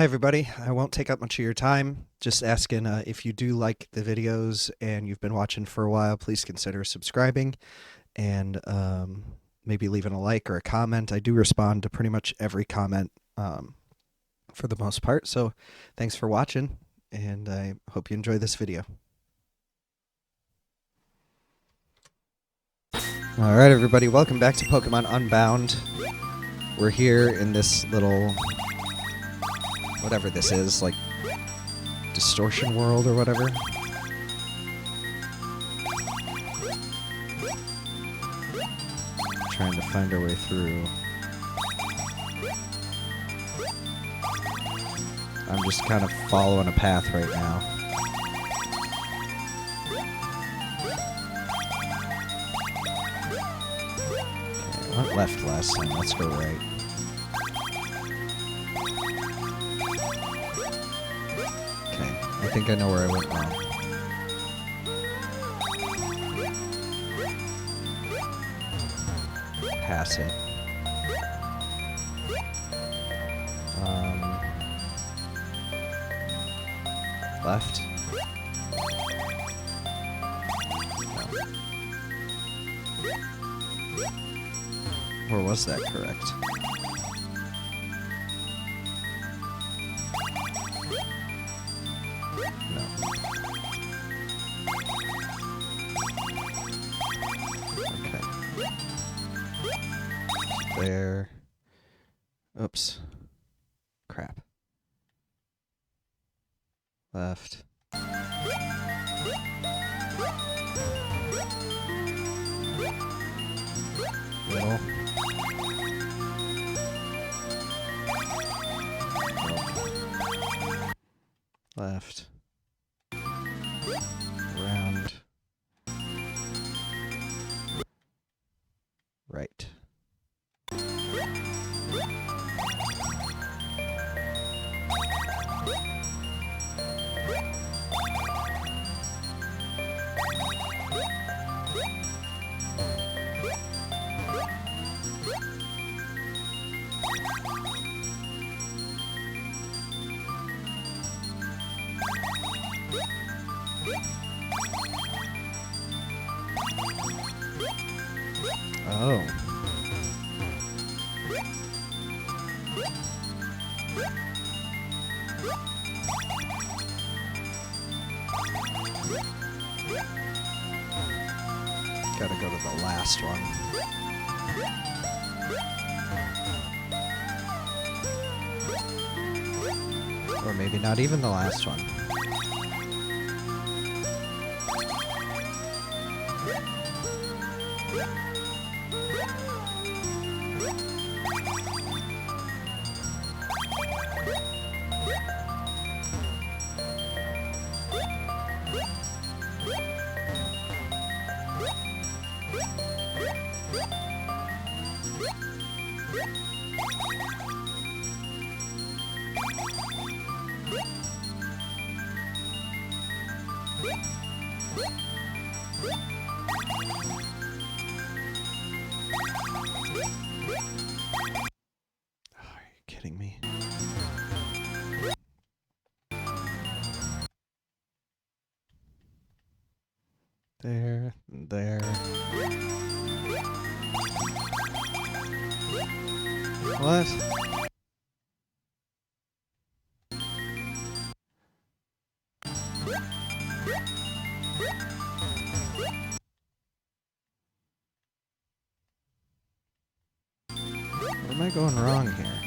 Hi, everybody. I won't take up much of your time. Just asking if you do like the videos and you've been watching for a while, please consider subscribing and maybe leaving a like or a comment. I do respond to pretty much every comment for the most part. So thanks for watching, and I hope you enjoy this video. All right, everybody. Welcome back to Pokemon Unbound. We're here in this little, whatever this is, like distortion world or whatever. Trying to find our way through. I'm just kind of following a path right now. Okay, I went left last time. Let's go right. Okay, I think I know where I went wrong. Pass it. Left. No. Or was that correct? No. Okay. There. Oops. Crap. Left. Middle. Nope. Left. Round. Right. Oh. Gotta go to the last one. Or maybe not even the last one. Are you kidding me? There, there. What? Where am I going wrong here?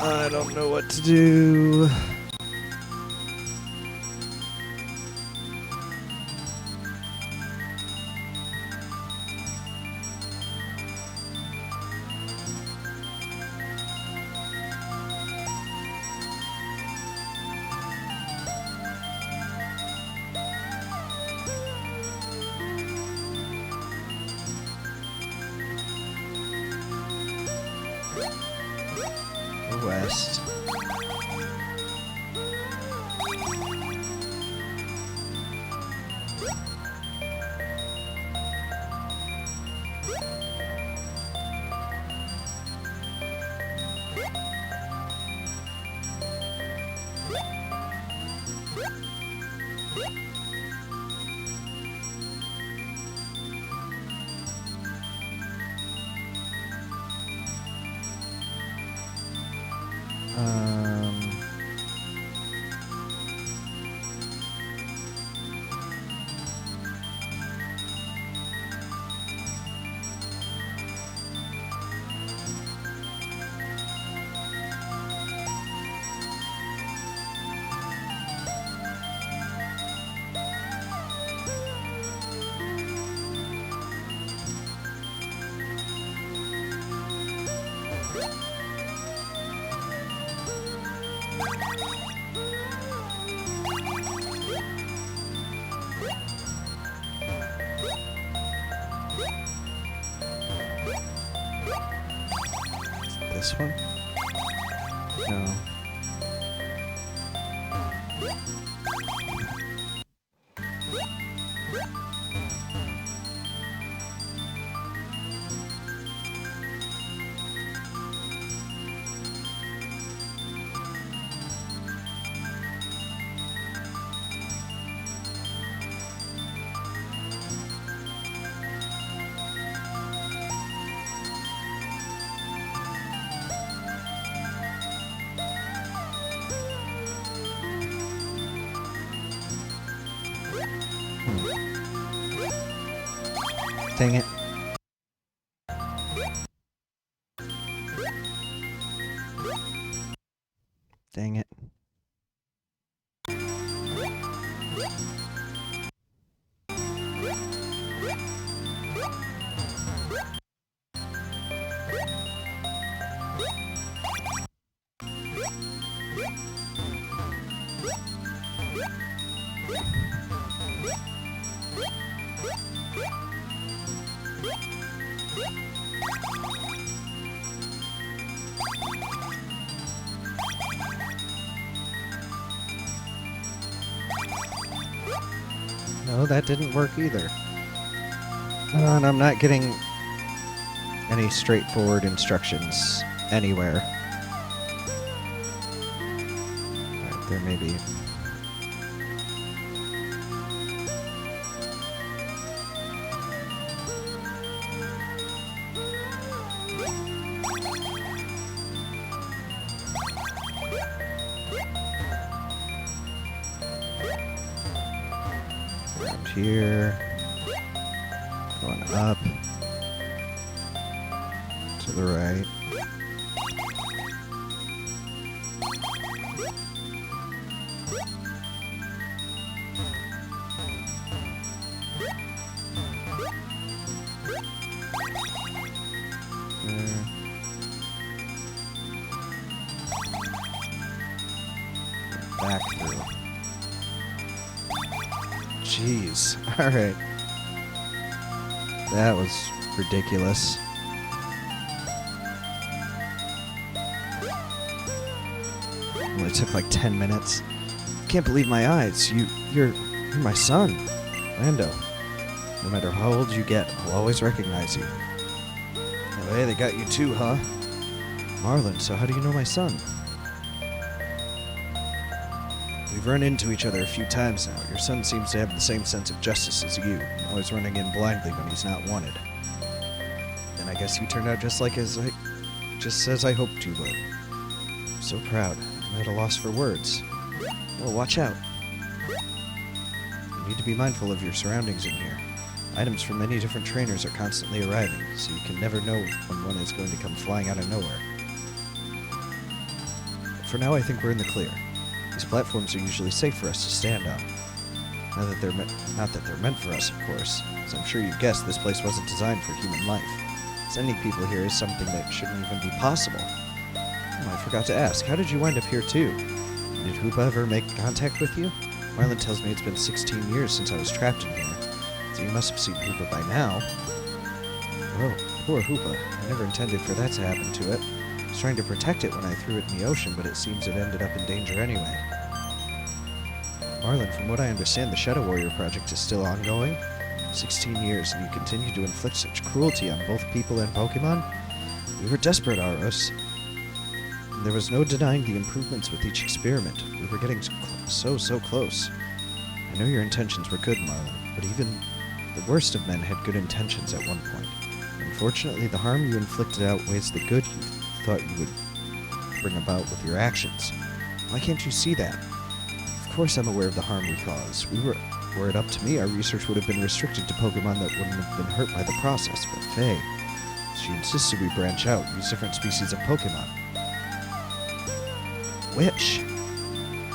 I don't know what to do. chest. This one? No. Dang it. Dang it. No, that didn't work either. And I'm not getting any straightforward instructions anywhere. Alright, there may be. Around here. Going up. To the right. There. Back through. Jeez. Alright. That was ridiculous. Only took like 10 minutes. Can't believe my eyes. You're my son, Lando. No matter how old you get, I'll always recognize you. Oh, hey, they got you too, huh? Marlon, so how do you know my son? We've run into each other a few times now. Your son seems to have the same sense of justice as you, always running in blindly when he's not wanted. And I guess you turned out just as I hoped you would. I'm so proud. I'm at a loss for words. Well, watch out. You need to be mindful of your surroundings in here. Items from many different trainers are constantly arriving, so you can never know when one is going to come flying out of nowhere. But for now, I think we're in the clear. These platforms are usually safe for us to stand on. Not that they're meant for us, of course. As I'm sure you've guessed, this place wasn't designed for human life. Sending people here is something that shouldn't even be possible. Oh, I forgot to ask, how did you wind up here too? Did Hoopa ever make contact with you? Marlon tells me it's been 16 years since I was trapped in here, so you must have seen Hoopa by now. Oh, poor Hoopa. I never intended for that to happen to it. was trying to protect it when I threw it in the ocean, but it seems it ended up in danger anyway. Marlin, from what I understand, the Shadow Warrior project is still ongoing. 16 years, and you continue to inflict such cruelty on both people and Pokémon? We were desperate, Aros. There was no denying the improvements with each experiment. We were getting so close. I know your intentions were good, Marlin, but even the worst of men had good intentions at one point. Unfortunately, the harm you inflicted outweighs the good you thought you would bring about with your actions. Why can't you see that? Of course I'm aware of the harm we caused. Were it up to me, our research would have been restricted to Pokémon that wouldn't have been hurt by the process, but Faye, she insisted we branch out, use different species of Pokémon. Which?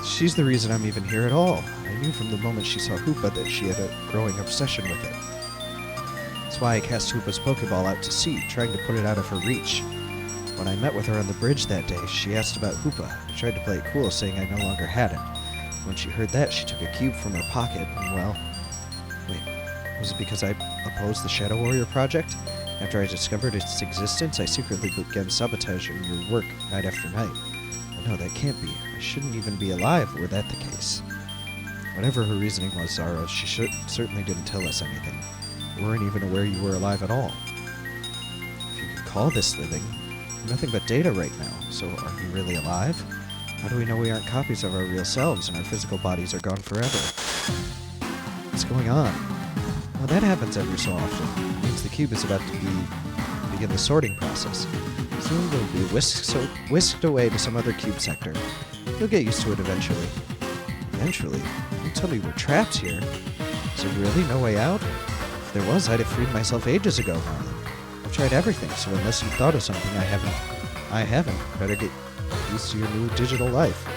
She's the reason I'm even here at all. I knew from the moment she saw Hoopa that she had a growing obsession with it. That's why I cast Hoopa's Pokéball out to sea, trying to put it out of her reach. When I met with her on the bridge that day, she asked about Hoopa. I tried to play it cool, saying I no longer had him. When she heard that, she took a cube from her pocket, and well... Wait, was it because I opposed the Shadow Warrior project? After I discovered its existence, I secretly began sabotaging your work night after night. But no, that can't be. I shouldn't even be alive were that the case. Whatever her reasoning was, Zara, she certainly didn't tell us anything. We weren't even aware you were alive at all. If you could call this living, nothing but data right now, so are you really alive? How do we know we aren't copies of our real selves and our physical bodies are gone forever? What's going on? Well, that happens every so often. It means the cube is about to begin the sorting process. Soon we'll be whisked away to some other cube sector. You'll get used to it eventually. Eventually? Don't tell me we're trapped here. Is there really no way out? If there was, I'd have freed myself ages ago, Marlin. I've tried everything, so unless you've thought of something I haven't. Better get used to your new digital life.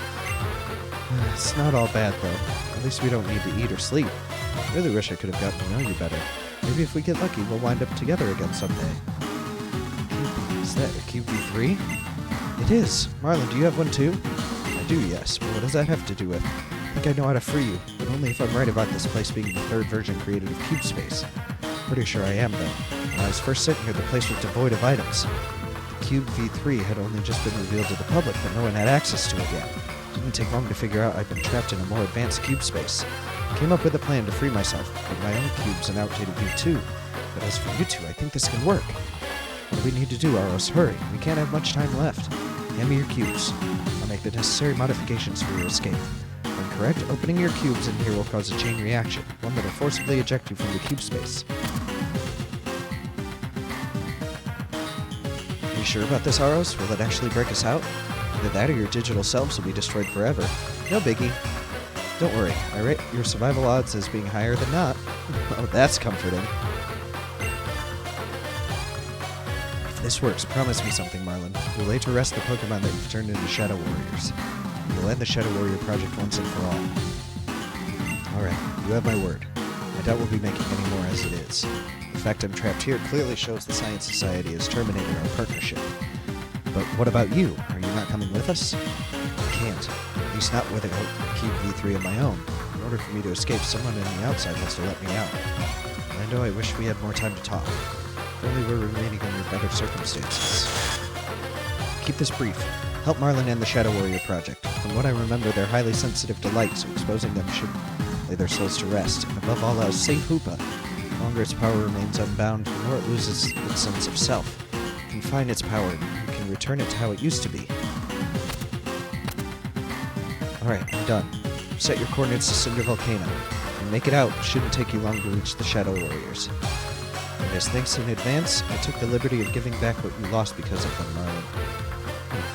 It's not all bad, though. At least we don't need to eat or sleep. I really wish I could have gotten to know you better. Maybe if we get lucky, we'll wind up together again someday. Is that a QV3? It is. Marlin, do you have one too? I do, yes. But what does that have to do with? I think I know how to free you, but only if I'm right about this place being the third version created of Cube Space. Pretty sure I am, though. When I was first sitting here, the place was devoid of items. The Cube V3 had only just been revealed to the public, but no one had access to it yet. It didn't take long to figure out I'd been trapped in a more advanced Cube Space. I came up with a plan to free myself, with my own cubes and outdated V2. But as for you two, I think this can work. What do we need to do, Aros? Hurry. We can't have much time left. Hand me your cubes. I'll make the necessary modifications for your escape. When correct, opening your cubes in here will cause a chain reaction, one that will forcibly eject you from the cube space. Are you sure about this, Aros? Will it actually break us out? Either that or your digital selves will be destroyed forever. No biggie. Don't worry, I rate your survival odds as being higher than not. Oh, that's comforting. If this works, promise me something, Marlin. You'll lay to rest the Pokémon that you've turned into Shadow Warriors. You'll end the Shadow Warrior project once and for all. Alright, you have my word. I doubt we'll be making any more as it is. The fact I'm trapped here clearly shows the Science Society has terminated our partnership. But what about you? Are you not coming with us? I can't. At least not with a Cube V3 of my own. In order for me to escape, someone on the outside has to let me out. Lando, I wish we had more time to talk. If only we're remaining under better circumstances. Keep this brief. Help Marlin end the Shadow Warrior project. From what I remember, they're highly sensitive to light, so exposing them should lay their souls to rest. And above all else, save Hoopa. The longer its power remains unbound, the more it loses its sense of self. Confine its power, and you can return it to how it used to be. Alright, I'm done. Set your coordinates to Cinder Volcano. And make it out. It shouldn't take you long to reach the Shadow Warriors. And as thanks in advance, I took the liberty of giving back what you lost because of them, Marlin.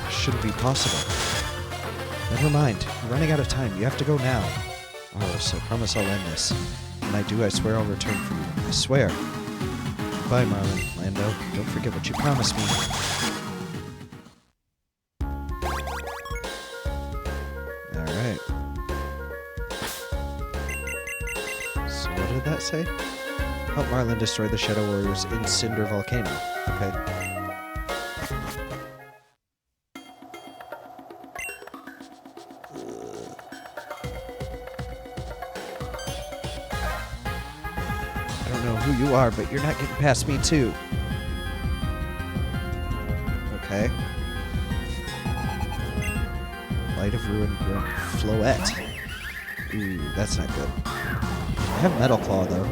It shouldn't be possible. Never mind. You're running out of time. You have to go now. Aros, I promise I'll end this. When I do, I swear I'll return for you. I swear. Goodbye, Marlin. Lando, don't forget what you promised me. Alright. So what did that say? Help Marlin destroy the Shadow Warriors in Cinder Volcano. Okay. I don't know who you are, but you're not getting past me too. Okay. Light of Ruin, Floette. Ooh, that's not good. I have Metal Claw, though.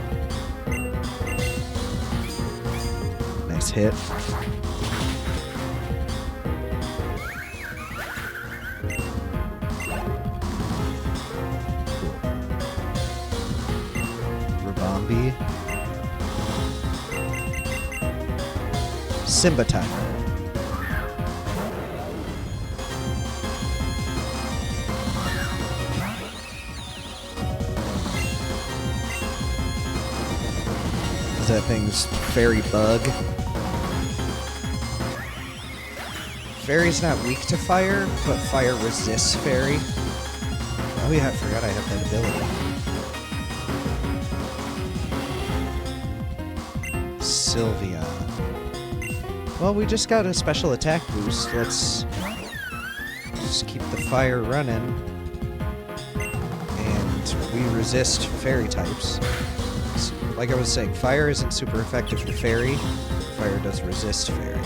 Nice hit. Rabombi. Simba time. Is that thing's fairy bug? Fairy's not weak to fire, but fire resists fairy. Oh yeah, I forgot I have that ability. Sylveon. Well, we just got a special attack boost. Let's just keep the fire running. And we resist fairy types. So, like I was saying, fire isn't super effective for fairy. Fire does resist fairy.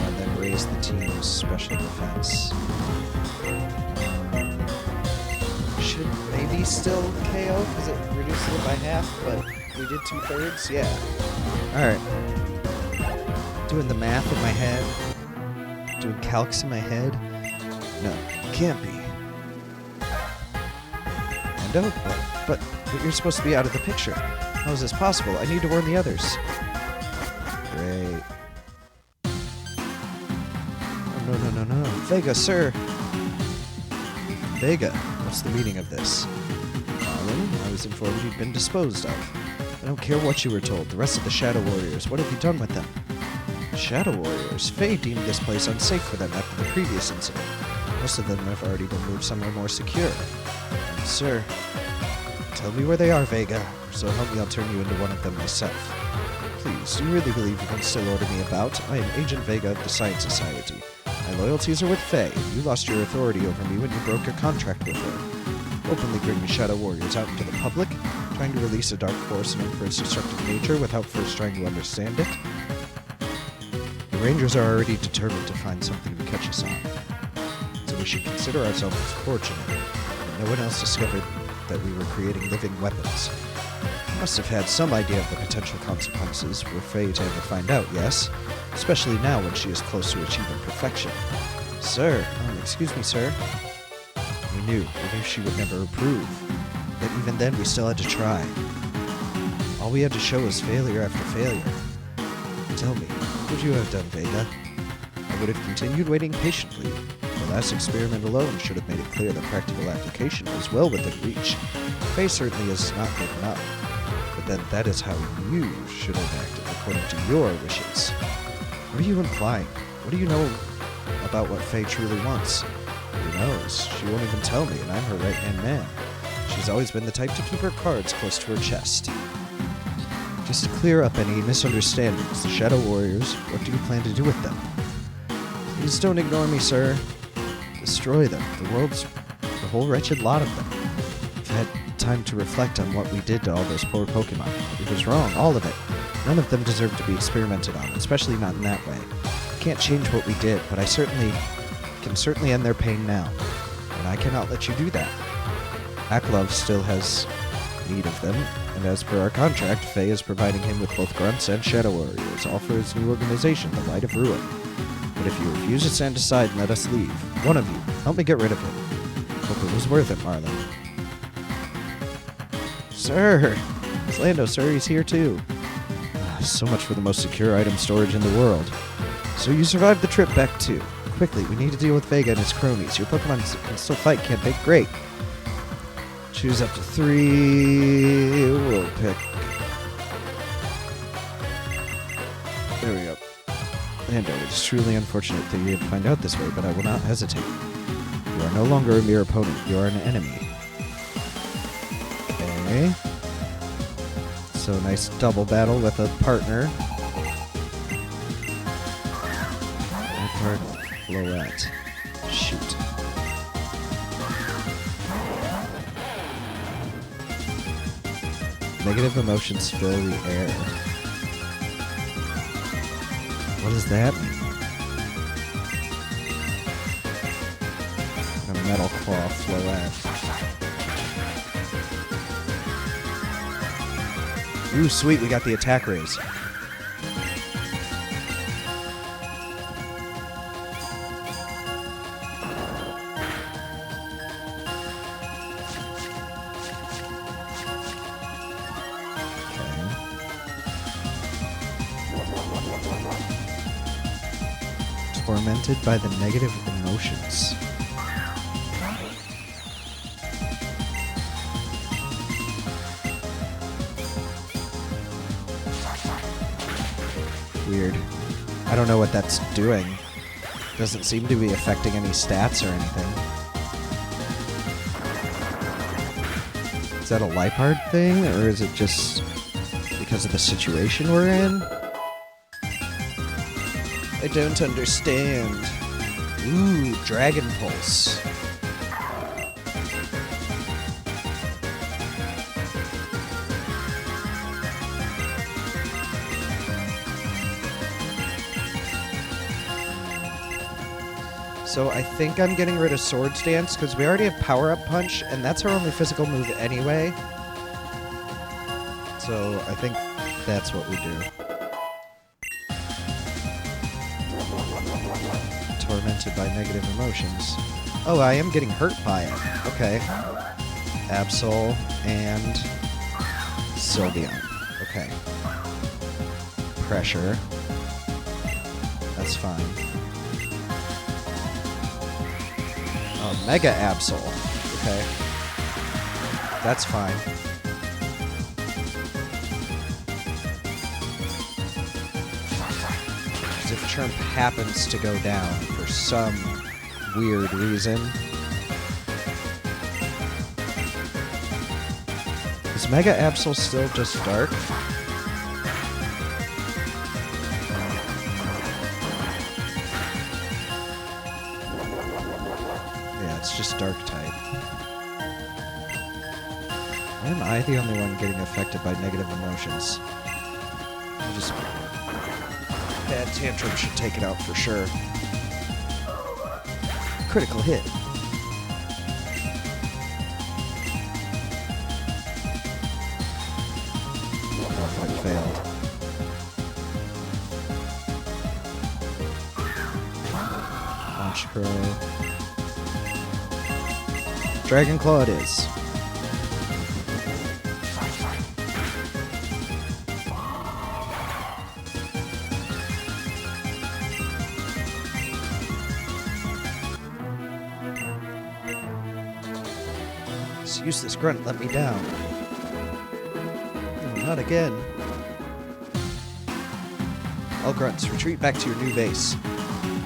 And then raise the team's special defense. Should maybe still KO because it reduces it by half, but we did 2/3. Yeah. Alright. Doing the math in my head. Doing calcs in my head. No, can't be. And oh, but you're supposed to be out of the picture. How is this possible? I need to warn the others. Great. Oh, no. Vega, sir. Vega, what's the meaning of this? Marlin, I was informed you'd been disposed of. I don't care what you were told. The rest of the Shadow Warriors, what have you done with them? Shadow Warriors? Faye deemed this place unsafe for them after the previous incident. Most of them have already been moved somewhere more secure. Sir, tell me where they are, Vega. So help me, I'll turn you into one of them myself. Please, do you really believe you can still order me about? I am Agent Vega of the Science Society. My loyalties are with Faye. You lost your authority over me when you broke your contract with her. Openly bringing Shadow Warriors out into the public, trying to release a dark force known for its destructive nature without first trying to understand it. The Rangers are already determined to find something to catch us on. So we should consider ourselves fortunate that no one else discovered that we were creating living weapons. We must have had some idea of the potential consequences were Faye to ever find out, yes? Especially now when she is close to achieving perfection. Sir, excuse me, sir. We knew she would never approve. But even then, we still had to try. All we had to show was failure after failure. Tell me, what would you have done, Vega? I would have continued waiting patiently. The last experiment alone should have made it clear that practical application was well within reach. Faye certainly is not given up. But then that is how you should have acted according to your wishes. What are you implying? What do you know about what Faye truly wants? Who knows? She won't even tell me, and I'm her right-hand man. She's always been the type to keep her cards close to her chest. Just to clear up any misunderstandings, the Shadow Warriors, what do you plan to do with them? Please don't ignore me, sir. Destroy them. The whole wretched lot of them. I've had time to reflect on what we did to all those poor Pokémon. It was wrong, all of it. None of them deserve to be experimented on, especially not in that way. I can't change what we did, but I can certainly end their pain now. And I cannot let you do that. Aklov still has need of them, and as per our contract, Faye is providing him with both grunts and Shadow Warriors, all for his new organization, the Light of Ruin. But if you refuse to stand aside and let us leave, one of you, help me get rid of him. Hope it was worth it, Marlin. Sir! It's Lando, sir, he's here too. So much for the most secure item storage in the world. So you survived the trip back too. Quickly, we need to deal with Vega and his cronies. Your Pokemon can still fight, can't they? Great. Choose up to 3. We'll pick. There we go. Lando, it is truly unfortunate that you had to find out this way, but I will not hesitate. You are no longer a mere opponent. You are an enemy. Okay. So nice double battle with a partner. Part Floette. Shoot. Negative emotions fill the air. What does that mean? Claw Floette. Ooh, sweet, we got the attack raise. Tormented by the negative emotions. Weird. I don't know what that's doing. Doesn't seem to be affecting any stats or anything. Is that a Liepard thing, or is it just because of the situation we're in? I don't understand. Ooh, Dragon Pulse. So I think I'm getting rid of Swords Dance because we already have Power Up Punch, and that's our only physical move anyway. So I think that's what we do. Tormented by negative emotions. Oh, I am getting hurt by it. Okay. Absol and Sylveon. Okay. Pressure. That's fine. Oh, Mega Absol. Okay. That's fine. If Chirp happens to go down for some weird reason. Is Mega Absol still just dark? Yeah, it's just dark type. Why am I the only one getting affected by negative emotions? I'll just... Bad Tantrum should take it out for sure. Critical hit. Oh, I failed. Launch Pro. Dragon Claw it is. This useless grunt let me down. Oh, not again. All grunts, retreat back to your new base.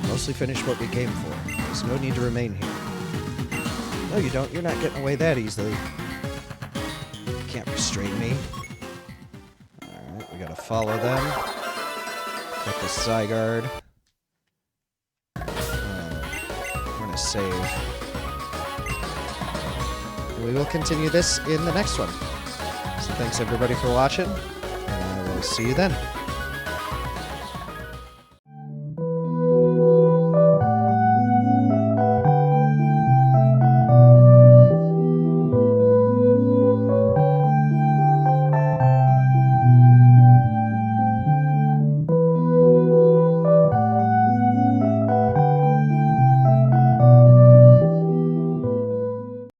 Mostly finished what we came for. There's no need to remain here. No, you don't. You're not getting away that easily. You can't restrain me. Alright, we gotta follow them. Got the Zygarde. We're gonna save. We will continue this in the next one. So thanks everybody for watching, and I will see you then.